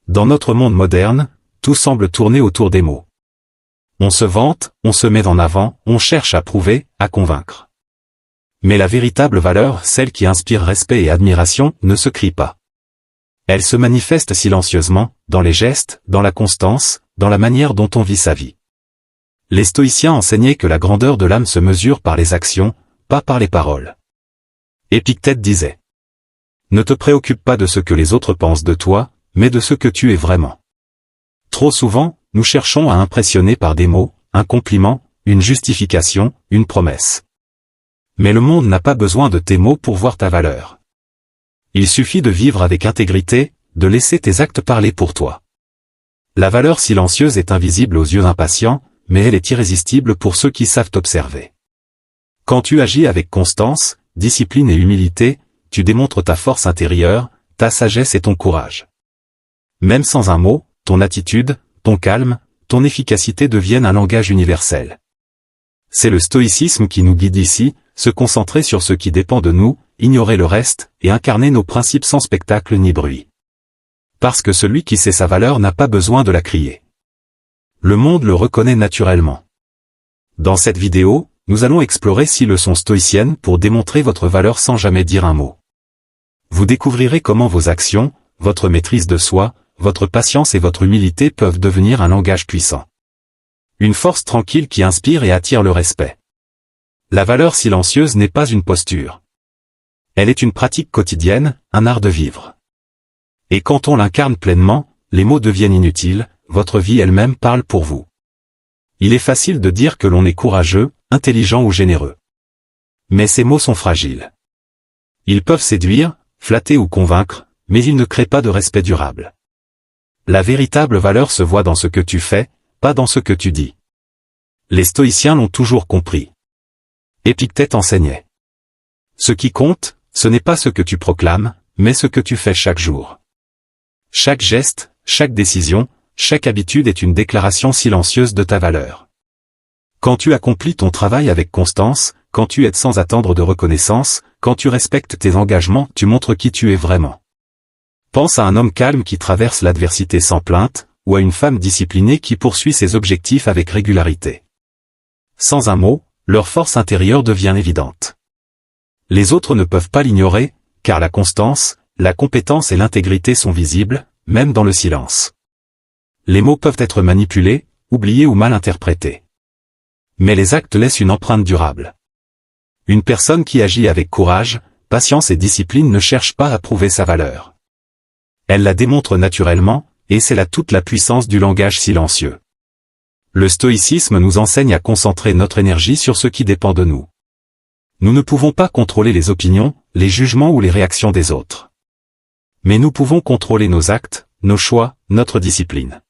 Dans notre monde moderne, tout semble tourner autour des mots. On se vante, on se met en avant, on cherche à prouver, à convaincre. Mais la véritable valeur, celle qui inspire respect et admiration, ne se crie pas. Elle se manifeste silencieusement, dans les gestes, dans la constance, dans la manière dont on vit sa vie. Les stoïciens enseignaient que la grandeur de l'âme se mesure par les actions, pas par les paroles. Épictète disait: ne te préoccupe pas de ce que les autres pensent de toi, mais de ce que tu es vraiment. Trop souvent, nous cherchons à impressionner par des mots, un compliment, une justification, une promesse. Mais le monde n'a pas besoin de tes mots pour voir ta valeur. Il suffit de vivre avec intégrité, de laisser tes actes parler pour toi. La valeur silencieuse est invisible aux yeux impatients, mais elle est irrésistible pour ceux qui savent observer. Quand tu agis avec constance, discipline et humilité, tu démontres ta force intérieure, ta sagesse et ton courage. Même sans un mot, ton attitude, ton calme, ton efficacité deviennent un langage universel. C'est le stoïcisme qui nous guide ici, se concentrer sur ce qui dépend de nous, ignorer le reste, et incarner nos principes sans spectacle ni bruit. Parce que celui qui sait sa valeur n'a pas besoin de la crier. Le monde le reconnaît naturellement. Dans cette vidéo, nous allons explorer 6 leçons stoïciennes pour démontrer votre valeur sans jamais dire un mot. Vous découvrirez comment vos actions, votre maîtrise de soi, votre patience et votre humilité peuvent devenir un langage puissant. Une force tranquille qui inspire et attire le respect. La valeur silencieuse n'est pas une posture. Elle est une pratique quotidienne, un art de vivre. Et quand on l'incarne pleinement, les mots deviennent inutiles, votre vie elle-même parle pour vous. Il est facile de dire que l'on est courageux, intelligent ou généreux. Mais ces mots sont fragiles. Ils peuvent séduire, flatter ou convaincre, mais ils ne créent pas de respect durable. La véritable valeur se voit dans ce que tu fais, pas dans ce que tu dis. Les stoïciens l'ont toujours compris. Épictète enseignait: ce qui compte, ce n'est pas ce que tu proclames, mais ce que tu fais chaque jour. Chaque geste, chaque décision, chaque habitude est une déclaration silencieuse de ta valeur. Quand tu accomplis ton travail avec constance, quand tu aides sans attendre de reconnaissance, quand tu respectes tes engagements, tu montres qui tu es vraiment. Pense à un homme calme qui traverse l'adversité sans plainte, ou à une femme disciplinée qui poursuit ses objectifs avec régularité. Sans un mot, leur force intérieure devient évidente. Les autres ne peuvent pas l'ignorer, car la constance, la compétence et l'intégrité sont visibles, même dans le silence. Les mots peuvent être manipulés, oubliés ou mal interprétés. Mais les actes laissent une empreinte durable. Une personne qui agit avec courage, patience et discipline ne cherche pas à prouver sa valeur. Elle la démontre naturellement, et c'est là toute la puissance du langage silencieux. Le stoïcisme nous enseigne à concentrer notre énergie sur ce qui dépend de nous. Nous ne pouvons pas contrôler les opinions, les jugements ou les réactions des autres. Mais nous pouvons contrôler nos actes, nos choix, notre discipline.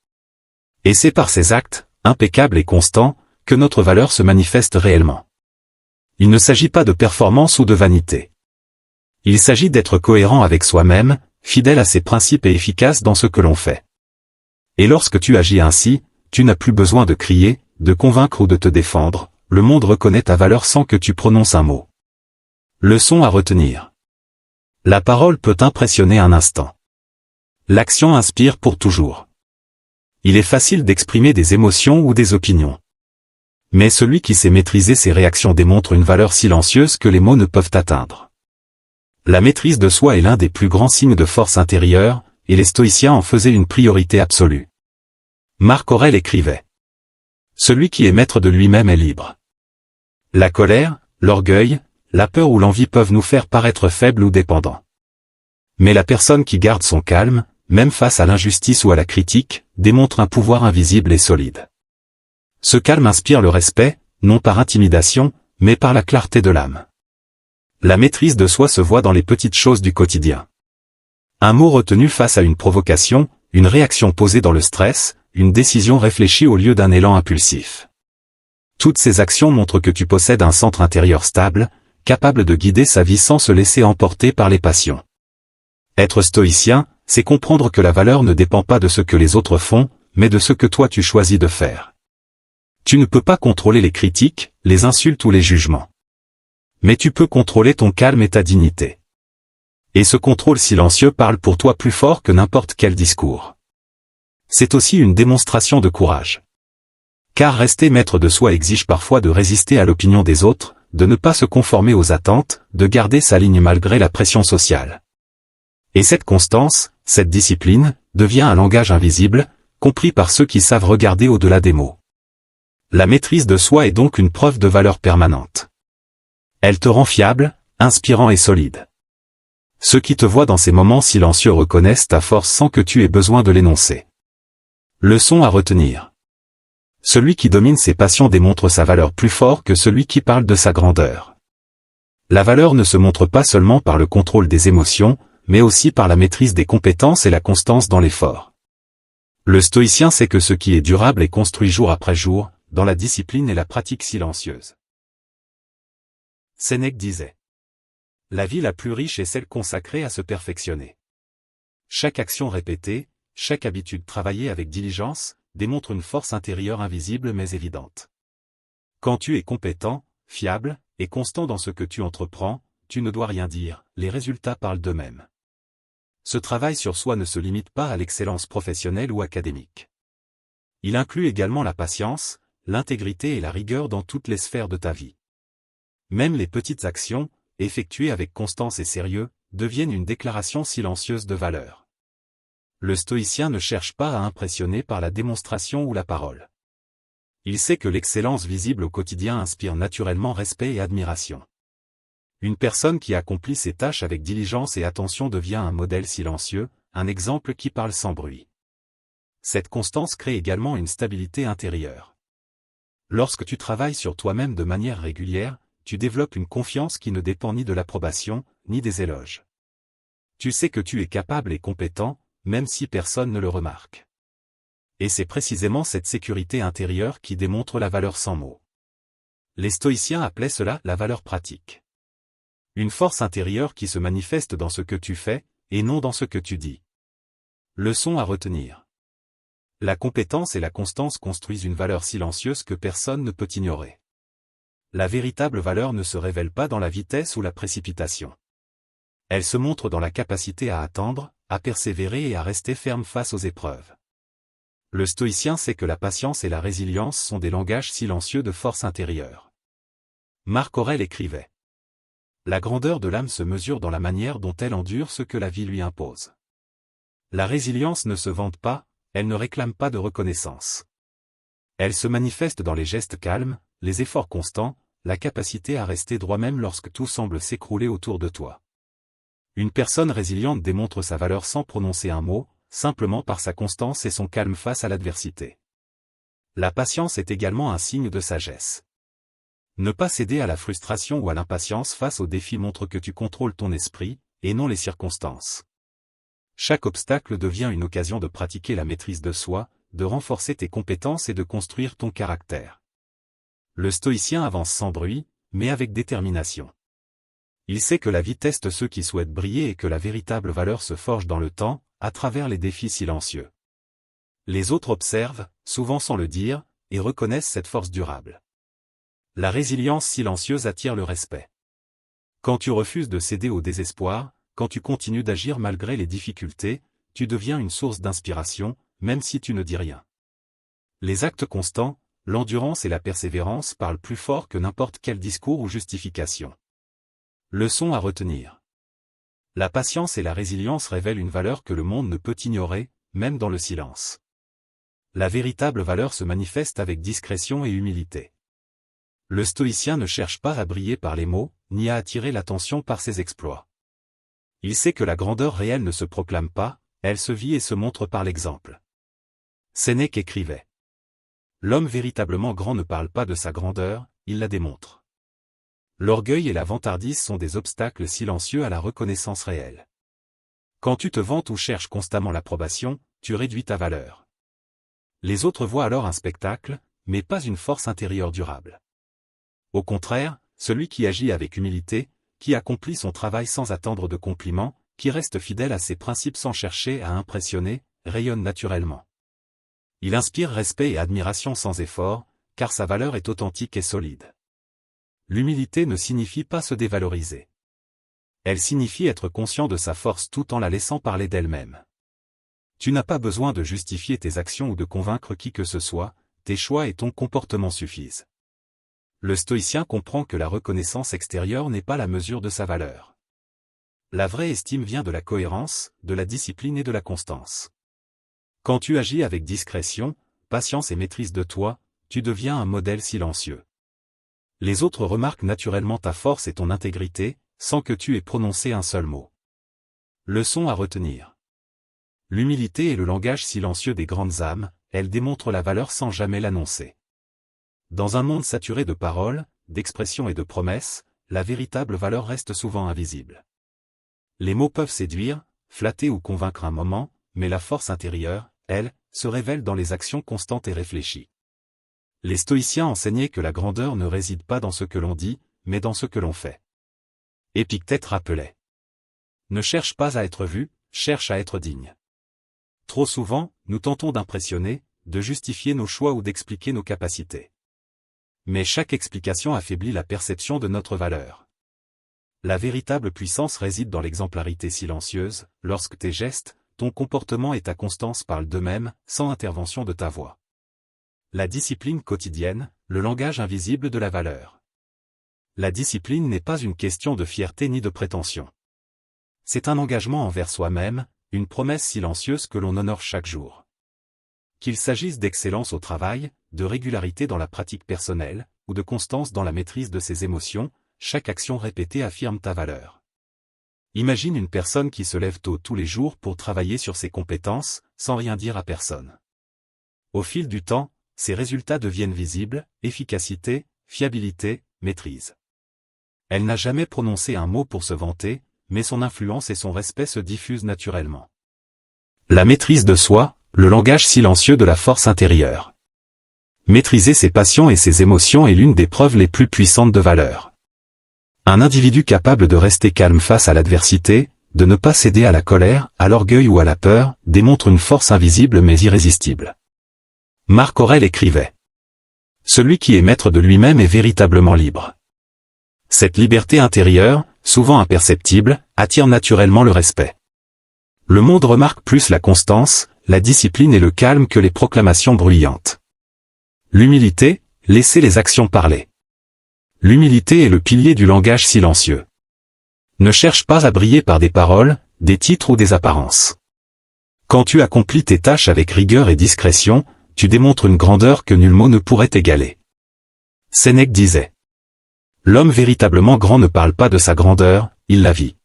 Et c'est par ces actes, impeccables et constants, que notre valeur se manifeste réellement. Il ne s'agit pas de performance ou de vanité. Il s'agit d'être cohérent avec soi-même, fidèle à ses principes et efficace dans ce que l'on fait. Et lorsque tu agis ainsi, tu n'as plus besoin de crier, de convaincre ou de te défendre, le monde reconnaît ta valeur sans que tu prononces un mot. Leçon à retenir. La parole peut impressionner un instant. L'action inspire pour toujours. Il est facile d'exprimer des émotions ou des opinions. Mais celui qui sait maîtriser ses réactions démontre une valeur silencieuse que les mots ne peuvent atteindre. La maîtrise de soi est l'un des plus grands signes de force intérieure, et les stoïciens en faisaient une priorité absolue. Marc Aurèle écrivait: celui qui est maître de lui-même est libre. La colère, l'orgueil, la peur ou l'envie peuvent nous faire paraître faibles ou dépendants. Mais la personne qui garde son calme, même face à l'injustice ou à la critique, démontre un pouvoir invisible et solide. Ce calme inspire le respect, non par intimidation, mais par la clarté de l'âme. La maîtrise de soi se voit dans les petites choses du quotidien. Un mot retenu face à une provocation, une réaction posée dans le stress, une décision réfléchie au lieu d'un élan impulsif. Toutes ces actions montrent que tu possèdes un centre intérieur stable, capable de guider sa vie sans se laisser emporter par les passions. Être stoïcien, c'est comprendre que la valeur ne dépend pas de ce que les autres font, mais de ce que toi tu choisis de faire. Tu ne peux pas contrôler les critiques, les insultes ou les jugements. Mais tu peux contrôler ton calme et ta dignité. Et ce contrôle silencieux parle pour toi plus fort que n'importe quel discours. C'est aussi une démonstration de courage. Car rester maître de soi exige parfois de résister à l'opinion des autres, de ne pas se conformer aux attentes, de garder sa ligne malgré la pression sociale. Et cette constance, cette discipline, devient un langage invisible, compris par ceux qui savent regarder au-delà des mots. La maîtrise de soi est donc une preuve de valeur permanente. Elle te rend fiable, inspirant et solide. Ceux qui te voient dans ces moments silencieux reconnaissent ta force sans que tu aies besoin de l'énoncer. Leçon à retenir. Celui qui domine ses passions démontre sa valeur plus fort que celui qui parle de sa grandeur. La valeur ne se montre pas seulement par le contrôle des émotions, mais aussi par la maîtrise des compétences et la constance dans l'effort. Le stoïcien sait que ce qui est durable est construit jour après jour, dans la discipline et la pratique silencieuse. Sénèque disait: la vie la plus riche est celle consacrée à se perfectionner. Chaque action répétée, chaque habitude travaillée avec diligence, démontre une force intérieure invisible mais évidente. Quand tu es compétent, fiable, et constant dans ce que tu entreprends, tu ne dois rien dire, les résultats parlent d'eux-mêmes. Ce travail sur soi ne se limite pas à l'excellence professionnelle ou académique. Il inclut également la patience, l'intégrité et la rigueur dans toutes les sphères de ta vie. Même les petites actions, effectuées avec constance et sérieux, deviennent une déclaration silencieuse de valeur. Le stoïcien ne cherche pas à impressionner par la démonstration ou la parole. Il sait que l'excellence visible au quotidien inspire naturellement respect et admiration. Une personne qui accomplit ses tâches avec diligence et attention devient un modèle silencieux, un exemple qui parle sans bruit. Cette constance crée également une stabilité intérieure. Lorsque tu travailles sur toi-même de manière régulière, tu développes une confiance qui ne dépend ni de l'approbation, ni des éloges. Tu sais que tu es capable et compétent, même si personne ne le remarque. Et c'est précisément cette sécurité intérieure qui démontre la valeur sans mots. Les stoïciens appelaient cela la valeur pratique. Une force intérieure qui se manifeste dans ce que tu fais, et non dans ce que tu dis. Leçon à retenir. La compétence et la constance construisent une valeur silencieuse que personne ne peut ignorer. La véritable valeur ne se révèle pas dans la vitesse ou la précipitation. Elle se montre dans la capacité à attendre, à persévérer et à rester ferme face aux épreuves. Le stoïcien sait que la patience et la résilience sont des langages silencieux de force intérieure. Marc Aurèle écrivait: la grandeur de l'âme se mesure dans la manière dont elle endure ce que la vie lui impose. La résilience ne se vante pas, elle ne réclame pas de reconnaissance. Elle se manifeste dans les gestes calmes, les efforts constants, la capacité à rester droit même lorsque tout semble s'écrouler autour de toi. Une personne résiliente démontre sa valeur sans prononcer un mot, simplement par sa constance et son calme face à l'adversité. La patience est également un signe de sagesse. Ne pas céder à la frustration ou à l'impatience face aux défis montre que tu contrôles ton esprit, et non les circonstances. Chaque obstacle devient une occasion de pratiquer la maîtrise de soi, de renforcer tes compétences et de construire ton caractère. Le stoïcien avance sans bruit, mais avec détermination. Il sait que la vie teste ceux qui souhaitent briller et que la véritable valeur se forge dans le temps, à travers les défis silencieux. Les autres observent, souvent sans le dire, et reconnaissent cette force durable. La résilience silencieuse attire le respect. Quand tu refuses de céder au désespoir, quand tu continues d'agir malgré les difficultés, tu deviens une source d'inspiration, même si tu ne dis rien. Les actes constants, l'endurance et la persévérance parlent plus fort que n'importe quel discours ou justification. Leçon à retenir. La patience et la résilience révèlent une valeur que le monde ne peut ignorer, même dans le silence. La véritable valeur se manifeste avec discrétion et humilité. Le stoïcien ne cherche pas à briller par les mots, ni à attirer l'attention par ses exploits. Il sait que la grandeur réelle ne se proclame pas, elle se vit et se montre par l'exemple. Sénèque écrivait: l'homme véritablement grand ne parle pas de sa grandeur, il la démontre. L'orgueil et la vantardise sont des obstacles silencieux à la reconnaissance réelle. Quand tu te vantes ou cherches constamment l'approbation, tu réduis ta valeur. Les autres voient alors un spectacle, mais pas une force intérieure durable. Au contraire, celui qui agit avec humilité, qui accomplit son travail sans attendre de compliments, qui reste fidèle à ses principes sans chercher à impressionner, rayonne naturellement. Il inspire respect et admiration sans effort, car sa valeur est authentique et solide. L'humilité ne signifie pas se dévaloriser. Elle signifie être conscient de sa force tout en la laissant parler d'elle-même. Tu n'as pas besoin de justifier tes actions ou de convaincre qui que ce soit, tes choix et ton comportement suffisent. Le stoïcien comprend que la reconnaissance extérieure n'est pas la mesure de sa valeur. La vraie estime vient de la cohérence, de la discipline et de la constance. Quand tu agis avec discrétion, patience et maîtrise de toi, tu deviens un modèle silencieux. Les autres remarquent naturellement ta force et ton intégrité, sans que tu aies prononcé un seul mot. Leçon à retenir. L'humilité est le langage silencieux des grandes âmes, elle démontre la valeur sans jamais l'annoncer. Dans un monde saturé de paroles, d'expressions et de promesses, la véritable valeur reste souvent invisible. Les mots peuvent séduire, flatter ou convaincre un moment, mais la force intérieure, elle, se révèle dans les actions constantes et réfléchies. Les stoïciens enseignaient que la grandeur ne réside pas dans ce que l'on dit, mais dans ce que l'on fait. Épictète rappelait. Ne cherche pas à être vu, cherche à être digne. Trop souvent, nous tentons d'impressionner, de justifier nos choix ou d'expliquer nos capacités. Mais chaque explication affaiblit la perception de notre valeur. La véritable puissance réside dans l'exemplarité silencieuse, lorsque tes gestes, ton comportement et ta constance parlent d'eux-mêmes, sans intervention de ta voix. La discipline quotidienne, le langage invisible de la valeur. La discipline n'est pas une question de fierté ni de prétention. C'est un engagement envers soi-même, une promesse silencieuse que l'on honore chaque jour. Qu'il s'agisse d'excellence au travail, de régularité dans la pratique personnelle, ou de constance dans la maîtrise de ses émotions, chaque action répétée affirme ta valeur. Imagine une personne qui se lève tôt tous les jours pour travailler sur ses compétences, sans rien dire à personne. Au fil du temps, ses résultats deviennent visibles, efficacité, fiabilité, maîtrise. Elle n'a jamais prononcé un mot pour se vanter, mais son influence et son respect se diffusent naturellement. La maîtrise de soi, le langage silencieux de la force intérieure. Maîtriser ses passions et ses émotions est l'une des preuves les plus puissantes de valeur. Un individu capable de rester calme face à l'adversité, de ne pas céder à la colère, à l'orgueil ou à la peur, démontre une force invisible mais irrésistible. Marc Aurèle écrivait : celui qui est maître de lui-même est véritablement libre. Cette liberté intérieure, souvent imperceptible, attire naturellement le respect. Le monde remarque plus la constance, la discipline et le calme que les proclamations bruyantes. L'humilité, laisser les actions parler. L'humilité est le pilier du langage silencieux. Ne cherche pas à briller par des paroles, des titres ou des apparences. Quand tu accomplis tes tâches avec rigueur et discrétion, tu démontres une grandeur que nul mot ne pourrait égaler. Sénèque disait : l'homme véritablement grand ne parle pas de sa grandeur, il la vit.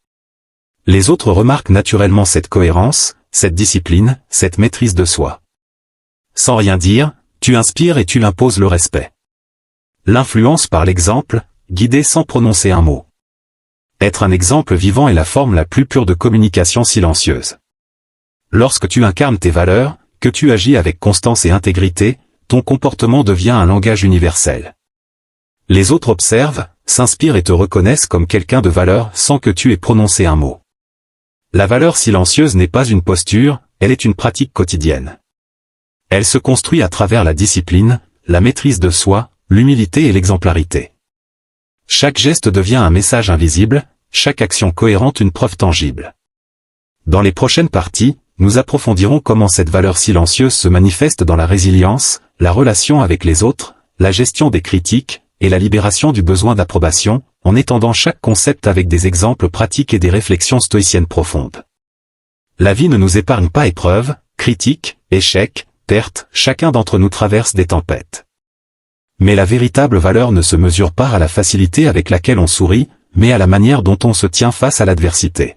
Les autres remarquent naturellement cette cohérence, cette discipline, cette maîtrise de soi. Sans rien dire, tu inspires et tu l'imposes le respect. L'influence par l'exemple, guider sans prononcer un mot. Être un exemple vivant est la forme la plus pure de communication silencieuse. Lorsque tu incarnes tes valeurs, que tu agis avec constance et intégrité, ton comportement devient un langage universel. Les autres observent, s'inspirent et te reconnaissent comme quelqu'un de valeur sans que tu aies prononcé un mot. La valeur silencieuse n'est pas une posture, elle est une pratique quotidienne. Elle se construit à travers la discipline, la maîtrise de soi, l'humilité et l'exemplarité. Chaque geste devient un message invisible, chaque action cohérente une preuve tangible. Dans les prochaines parties, nous approfondirons comment cette valeur silencieuse se manifeste dans la résilience, la relation avec les autres, la gestion des critiques, et la libération du besoin d'approbation, en étendant chaque concept avec des exemples pratiques et des réflexions stoïciennes profondes. La vie ne nous épargne pas épreuves, critiques, échecs, pertes, chacun d'entre nous traverse des tempêtes. Mais la véritable valeur ne se mesure pas à la facilité avec laquelle on sourit, mais à la manière dont on se tient face à l'adversité.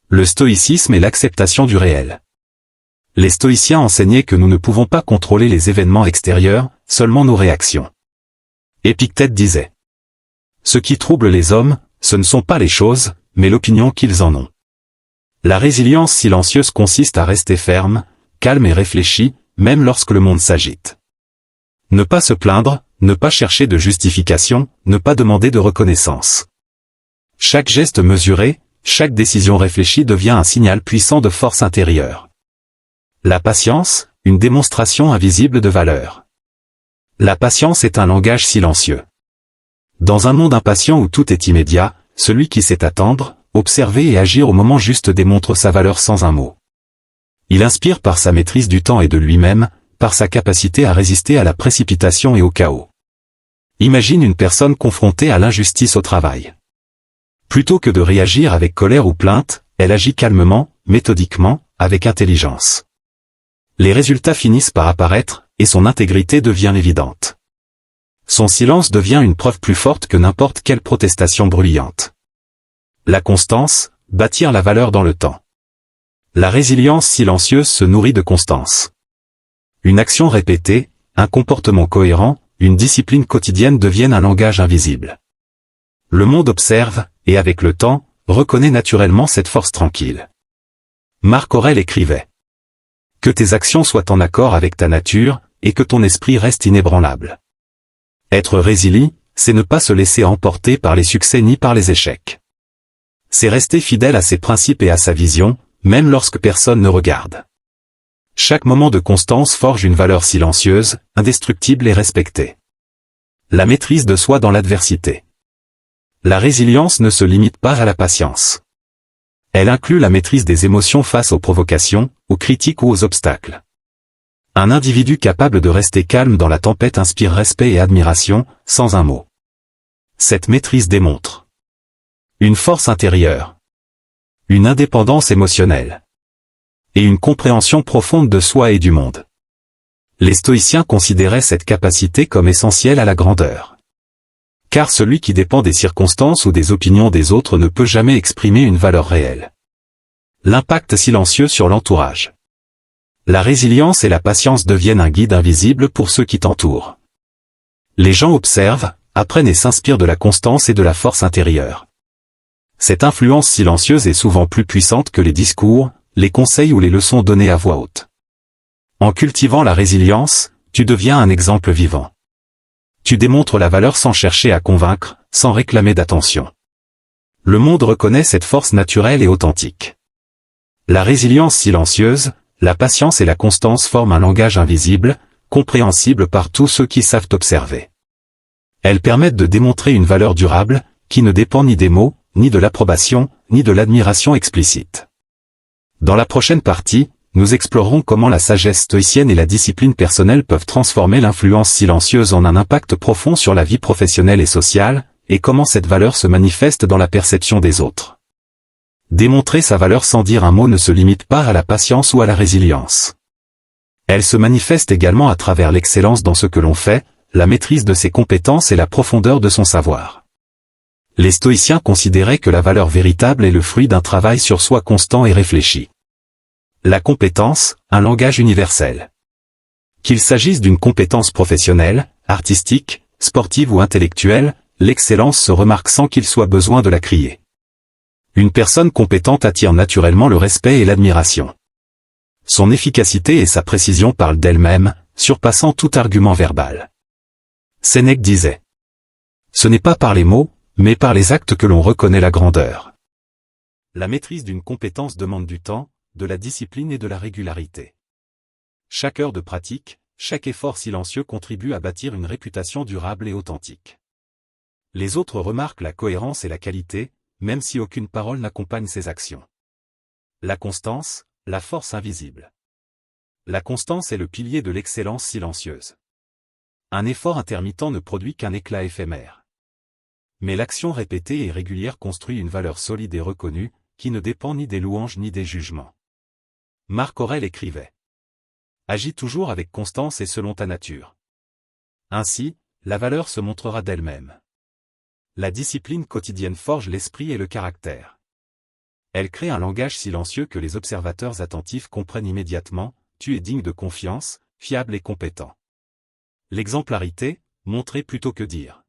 Le stoïcisme est l'acceptation du réel. Les stoïciens enseignaient que nous ne pouvons pas contrôler les événements extérieurs, seulement nos réactions. Épictète disait : ce qui trouble les hommes, ce ne sont pas les choses, mais l'opinion qu'ils en ont. La résilience silencieuse consiste à rester ferme, calme et réfléchi, même lorsque le monde s'agite. Ne pas se plaindre, ne pas chercher de justification, ne pas demander de reconnaissance. Chaque geste mesuré, chaque décision réfléchie devient un signal puissant de force intérieure. La patience, une démonstration invisible de valeur. La patience est un langage silencieux. Dans un monde impatient où tout est immédiat, celui qui sait attendre, observer et agir au moment juste démontre sa valeur sans un mot. Il inspire par sa maîtrise du temps et de lui-même, par sa capacité à résister à la précipitation et au chaos. Imagine une personne confrontée à l'injustice au travail. Plutôt que de réagir avec colère ou plainte, elle agit calmement, méthodiquement, avec intelligence. Les résultats finissent par apparaître, et son intégrité devient évidente. Son silence devient une preuve plus forte que n'importe quelle protestation bruyante. La constance, bâtir la valeur dans le temps. La résilience silencieuse se nourrit de constance. Une action répétée, un comportement cohérent, une discipline quotidienne deviennent un langage invisible. Le monde observe, et avec le temps, reconnaît naturellement cette force tranquille. Marc Aurèle écrivait : que tes actions soient en accord avec ta nature, et que ton esprit reste inébranlable. Être résilient, c'est ne pas se laisser emporter par les succès ni par les échecs. C'est rester fidèle à ses principes et à sa vision, même lorsque personne ne regarde. Chaque moment de constance forge une valeur silencieuse, indestructible et respectée. La maîtrise de soi dans l'adversité. La résilience ne se limite pas à la patience. Elle inclut la maîtrise des émotions face aux provocations, aux critiques ou aux obstacles. Un individu capable de rester calme dans la tempête inspire respect et admiration, sans un mot. Cette maîtrise démontre une force intérieure, une indépendance émotionnelle et une compréhension profonde de soi et du monde. Les stoïciens considéraient cette capacité comme essentielle à la grandeur. Car celui qui dépend des circonstances ou des opinions des autres ne peut jamais exprimer une valeur réelle. L'impact silencieux sur l'entourage. La résilience et la patience deviennent un guide invisible pour ceux qui t'entourent. Les gens observent, apprennent et s'inspirent de la constance et de la force intérieure. Cette influence silencieuse est souvent plus puissante que les discours, les conseils ou les leçons données à voix haute. En cultivant la résilience, tu deviens un exemple vivant. Tu démontres la valeur sans chercher à convaincre, sans réclamer d'attention. Le monde reconnaît cette force naturelle et authentique. La résilience silencieuse, la patience et la constance forment un langage invisible, compréhensible par tous ceux qui savent observer. Elles permettent de démontrer une valeur durable, qui ne dépend ni des mots, ni de l'approbation, ni de l'admiration explicite. Dans la prochaine partie, nous explorerons comment la sagesse stoïcienne et la discipline personnelle peuvent transformer l'influence silencieuse en un impact profond sur la vie professionnelle et sociale, et comment cette valeur se manifeste dans la perception des autres. Démontrer sa valeur sans dire un mot ne se limite pas à la patience ou à la résilience. Elle se manifeste également à travers l'excellence dans ce que l'on fait, la maîtrise de ses compétences et la profondeur de son savoir. Les stoïciens considéraient que la valeur véritable est le fruit d'un travail sur soi constant et réfléchi. La compétence, un langage universel. Qu'il s'agisse d'une compétence professionnelle, artistique, sportive ou intellectuelle, l'excellence se remarque sans qu'il soit besoin de la crier. Une personne compétente attire naturellement le respect et l'admiration. Son efficacité et sa précision parlent d'elle-même, surpassant tout argument verbal. Sénèque disait : ce n'est pas par les mots, mais par les actes que l'on reconnaît la grandeur. La maîtrise d'une compétence demande du temps, de la discipline et de la régularité. Chaque heure de pratique, chaque effort silencieux contribue à bâtir une réputation durable et authentique. Les autres remarquent la cohérence et la qualité, même si aucune parole n'accompagne ces actions. La constance, la force invisible. La constance est le pilier de l'excellence silencieuse. Un effort intermittent ne produit qu'un éclat éphémère. Mais l'action répétée et régulière construit une valeur solide et reconnue, qui ne dépend ni des louanges ni des jugements. Marc Aurèle écrivait : agis toujours avec constance et selon ta nature. Ainsi, la valeur se montrera d'elle-même. La discipline quotidienne forge l'esprit et le caractère. Elle crée un langage silencieux que les observateurs attentifs comprennent immédiatement, tu es digne de confiance, fiable et compétent. L'exemplarité, montrer plutôt que dire.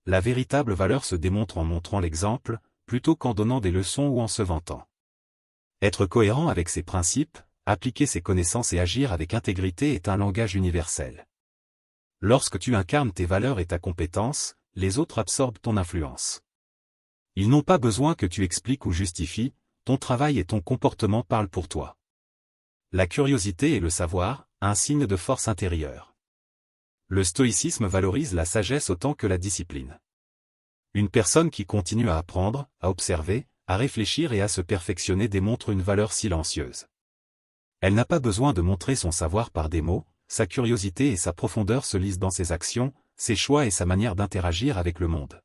La véritable valeur se démontre en montrant l'exemple, plutôt qu'en donnant des leçons ou en se vantant. Être cohérent avec ses principes, appliquer ses connaissances et agir avec intégrité est un langage universel. Lorsque tu incarnes tes valeurs et ta compétence, les autres absorbent ton influence. Ils n'ont pas besoin que tu expliques ou justifies, ton travail et ton comportement parlent pour toi. La curiosité et le savoir, un signe de force intérieure. Le stoïcisme valorise la sagesse autant que la discipline. Une personne qui continue à apprendre, à observer, à réfléchir et à se perfectionner démontre une valeur silencieuse. Elle n'a pas besoin de montrer son savoir par des mots, sa curiosité et sa profondeur se lisent dans ses actions, ses choix et sa manière d'interagir avec le monde.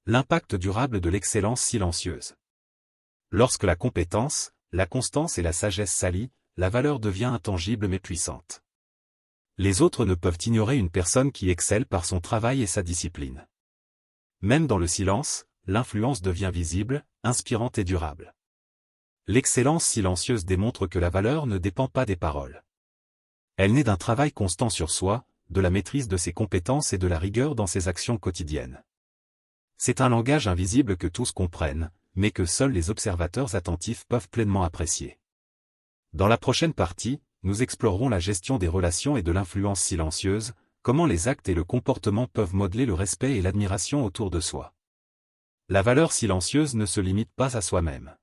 L'impact durable de l'excellence silencieuse. Lorsque la compétence, la constance et la sagesse s'allient, la valeur devient intangible mais puissante. Les autres ne peuvent ignorer une personne qui excelle par son travail et sa discipline. Même dans le silence, l'influence devient visible, inspirante et durable. L'excellence silencieuse démontre que la valeur ne dépend pas des paroles. Elle naît d'un travail constant sur soi, de la maîtrise de ses compétences et de la rigueur dans ses actions quotidiennes. C'est un langage invisible que tous comprennent, mais que seuls les observateurs attentifs peuvent pleinement apprécier. Dans la prochaine partie, nous explorerons la gestion des relations et de l'influence silencieuse, comment les actes et le comportement peuvent modeler le respect et l'admiration autour de soi. La valeur silencieuse ne se limite pas à soi-même.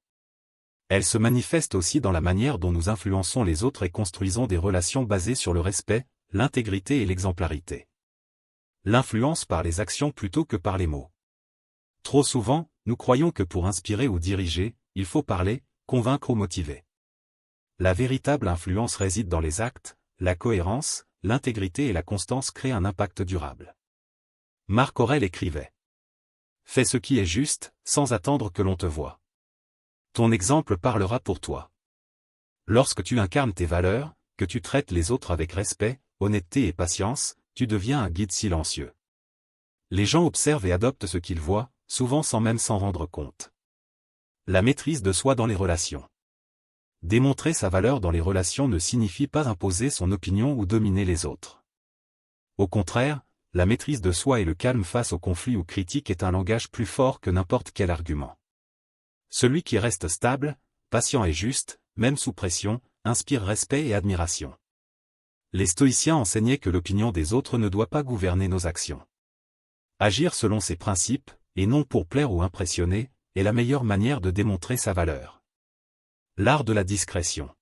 Elle se manifeste aussi dans la manière dont nous influençons les autres et construisons des relations basées sur le respect, l'intégrité et l'exemplarité. L'influence par les actions plutôt que par les mots. Trop souvent, nous croyons que pour inspirer ou diriger, il faut parler, convaincre ou motiver. La véritable influence réside dans les actes, la cohérence, l'intégrité et la constance créent un impact durable. Marc Aurèle écrivait : « Fais ce qui est juste, sans attendre que l'on te voie. Ton exemple parlera pour toi. Lorsque tu incarnes tes valeurs, que tu traites les autres avec respect, honnêteté et patience, tu deviens un guide silencieux. Les gens observent et adoptent ce qu'ils voient, souvent sans même s'en rendre compte. » La maîtrise de soi dans les relations. Démontrer sa valeur dans les relations ne signifie pas imposer son opinion ou dominer les autres. Au contraire, la maîtrise de soi et le calme face aux conflits ou critiques est un langage plus fort que n'importe quel argument. Celui qui reste stable, patient et juste, même sous pression, inspire respect et admiration. Les stoïciens enseignaient que l'opinion des autres ne doit pas gouverner nos actions. Agir selon ses principes, et non pour plaire ou impressionner, est la meilleure manière de démontrer sa valeur. L'art de la discrétion.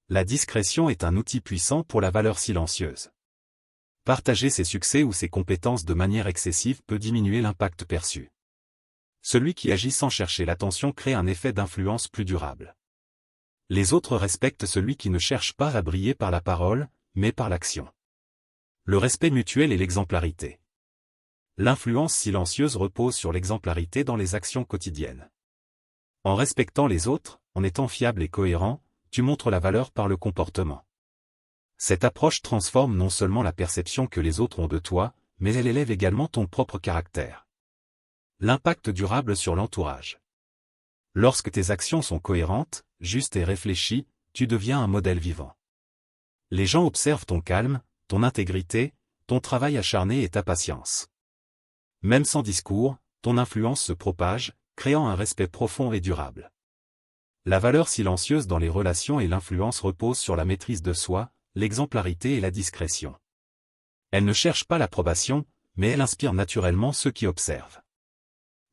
La discrétion est un outil puissant pour la valeur silencieuse. Partager ses succès ou ses compétences de manière excessive peut diminuer l'impact perçu. Celui qui agit sans chercher l'attention crée un effet d'influence plus durable. Les autres respectent celui qui ne cherche pas à briller par la parole, mais par l'action. Le respect mutuel et l'exemplarité. L'influence silencieuse repose sur l'exemplarité dans les actions quotidiennes. En respectant les autres, en étant fiable et cohérent, tu montres la valeur par le comportement. Cette approche transforme non seulement la perception que les autres ont de toi, mais elle élève également ton propre caractère. L'impact durable sur l'entourage. Lorsque tes actions sont cohérentes, justes et réfléchies, tu deviens un modèle vivant. Les gens observent ton calme, ton intégrité, ton travail acharné et ta patience. Même sans discours, ton influence se propage, créant un respect profond et durable. La valeur silencieuse dans les relations et l'influence reposent sur la maîtrise de soi, l'exemplarité et la discrétion. Elle ne cherche pas l'approbation, mais elle inspire naturellement ceux qui observent.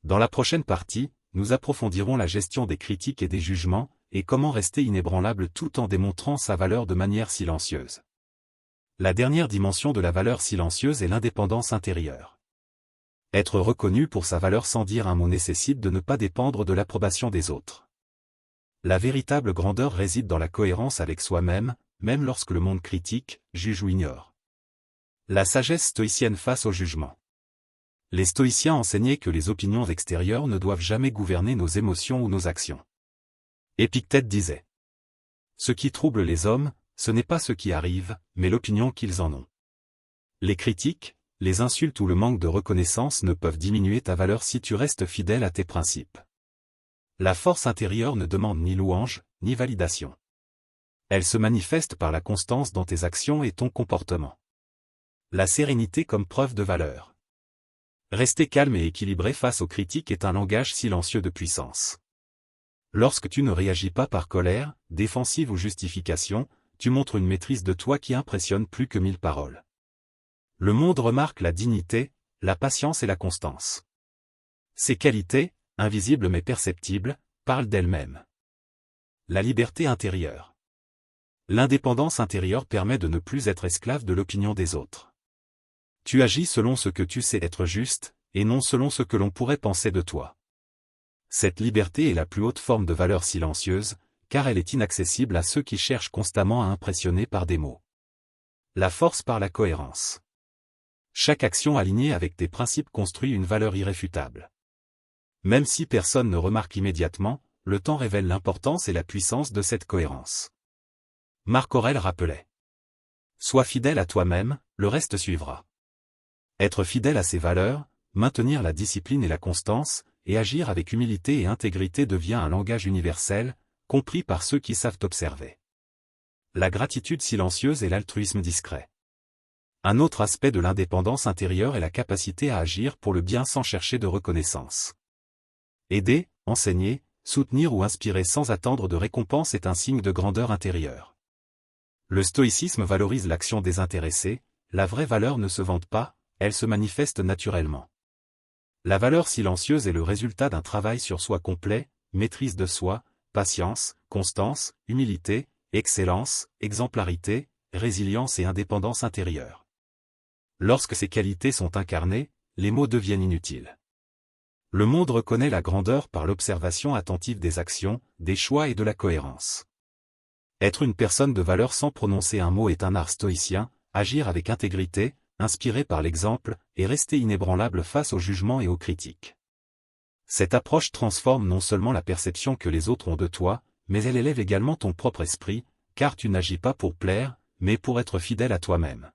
Dans la prochaine partie, nous approfondirons la gestion des critiques et des jugements, et comment rester inébranlable tout en démontrant sa valeur de manière silencieuse. La dernière dimension de la valeur silencieuse est l'indépendance intérieure. Être reconnu pour sa valeur sans dire un mot nécessite de ne pas dépendre de l'approbation des autres. La véritable grandeur réside dans la cohérence avec soi-même, même lorsque le monde critique, juge ou ignore. La sagesse stoïcienne face au jugement. Les stoïciens enseignaient que les opinions extérieures ne doivent jamais gouverner nos émotions ou nos actions. Épictète disait : « Ce qui trouble les hommes, ce n'est pas ce qui arrive, mais l'opinion qu'ils en ont. » Les critiques, les insultes ou le manque de reconnaissance ne peuvent diminuer ta valeur si tu restes fidèle à tes principes. La force intérieure ne demande ni louange, ni validation. Elle se manifeste par la constance dans tes actions et ton comportement. La sérénité comme preuve de valeur. Rester calme et équilibré face aux critiques est un langage silencieux de puissance. Lorsque tu ne réagis pas par colère, défensive ou justification, tu montres une maîtrise de toi qui impressionne plus que 1000 paroles. Le monde remarque la dignité, la patience et la constance. Ces qualités, invisibles mais perceptibles, parlent d'elles-mêmes. La liberté intérieure. L'indépendance intérieure permet de ne plus être esclave de l'opinion des autres. Tu agis selon ce que tu sais être juste, et non selon ce que l'on pourrait penser de toi. Cette liberté est la plus haute forme de valeur silencieuse, car elle est inaccessible à ceux qui cherchent constamment à impressionner par des mots. La force par la cohérence. Chaque action alignée avec tes principes construit une valeur irréfutable. Même si personne ne remarque immédiatement, le temps révèle l'importance et la puissance de cette cohérence. Marc Aurèle rappelait: sois fidèle à toi-même, le reste suivra. Être fidèle à ses valeurs, maintenir la discipline et la constance, et agir avec humilité et intégrité devient un langage universel, compris par ceux qui savent observer. La gratitude silencieuse et l'altruisme discret. Un autre aspect de l'indépendance intérieure est la capacité à agir pour le bien sans chercher de reconnaissance. Aider, enseigner, soutenir ou inspirer sans attendre de récompense est un signe de grandeur intérieure. Le stoïcisme valorise l'action désintéressée, la vraie valeur ne se vante pas, elle se manifeste naturellement. La valeur silencieuse est le résultat d'un travail sur soi complet, maîtrise de soi, patience, constance, humilité, excellence, exemplarité, résilience et indépendance intérieure. Lorsque ces qualités sont incarnées, les mots deviennent inutiles. Le monde reconnaît la grandeur par l'observation attentive des actions, des choix et de la cohérence. Être une personne de valeur sans prononcer un mot est un art stoïcien, agir avec intégrité, inspiré par l'exemple, et rester inébranlable face aux jugements et aux critiques. Cette approche transforme non seulement la perception que les autres ont de toi, mais elle élève également ton propre esprit, car tu n'agis pas pour plaire, mais pour être fidèle à toi-même.